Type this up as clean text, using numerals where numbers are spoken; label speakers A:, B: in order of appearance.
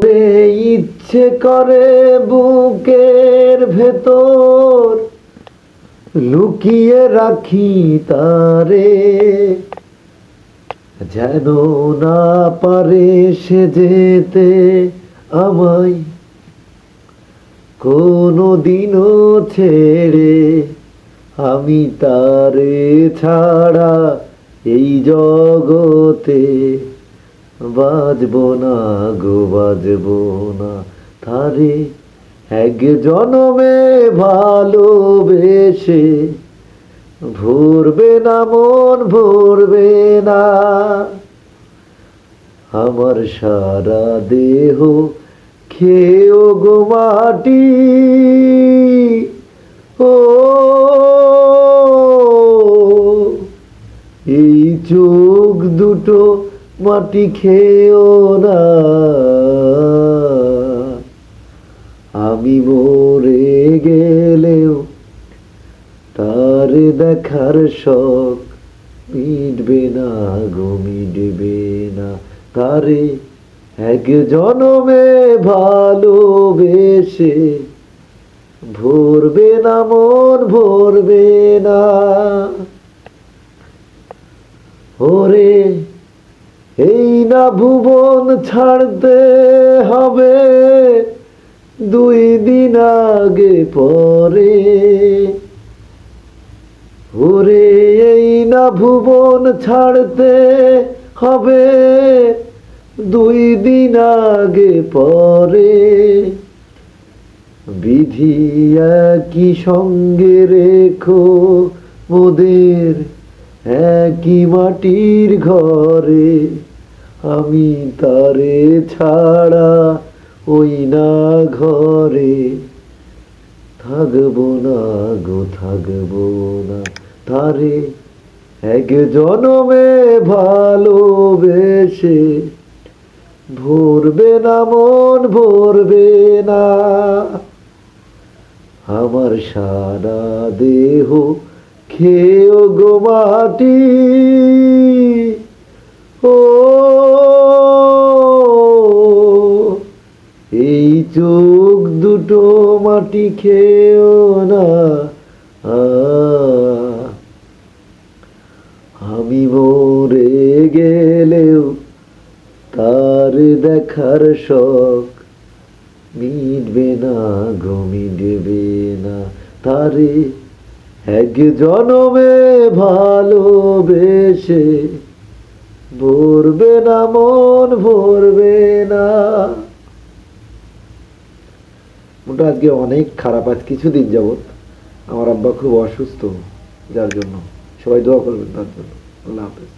A: ওরে ইচ্ছে করে বুকের ভেতর লুকিয়ে রাখি তারে, যেন না পারে সে যেতে আমায় কোনো দিনও ছেড়ে। আমি তারে ছাড়া এই জগতে বাজবো না গো, বাজবো না তারে। এক জনমে ভালোবেসে ভরবে না মন, ভরবে না। আমার সারা দেহ খেয়েও গো মাটি, ও এই চোখ দুটো মাটি খেয়েও না। আমি মরে গেলেও তার দেখার শখ মিটবে না গো, মিটবে না তারে। এক জনমে ভালোবেসে ভরবে না মন, ভরবে না। ওরে এই না ভুবন ছাড়তে হবে 2 দিন আগে পরে। ওরে এই না ভুবন ছাড়তে হবে 2 দিন আগে পরে। বিধি একই সঙ্গে রেখো মোদের একই মাটির ঘরে। আমি তারে ছাড়া ওই না ঘরে থাকবো না গো, থাকবো না তারে। এক জনমে ভালোবেসে ভরবে না মন, ভরবে না। আমার সারা দেহ খেয়েও গো মাটি, ও এই চোখ দুটো মাটি খেয়েও না। আমি মরে গেলেও তার দেখার শখ মিটবে না গো, মিটবে না তারে। এক জনমে ভালোবেসে ভরবে না মন, ভরবে না। মোটা আজকে অনেক খারাপ, আজ কিছুদিন যাবত আমার আব্বা খুব অসুস্থ, যার জন্য সবাই দোয়া করবেন তার জন্য। আল্লাহ হাফেজ।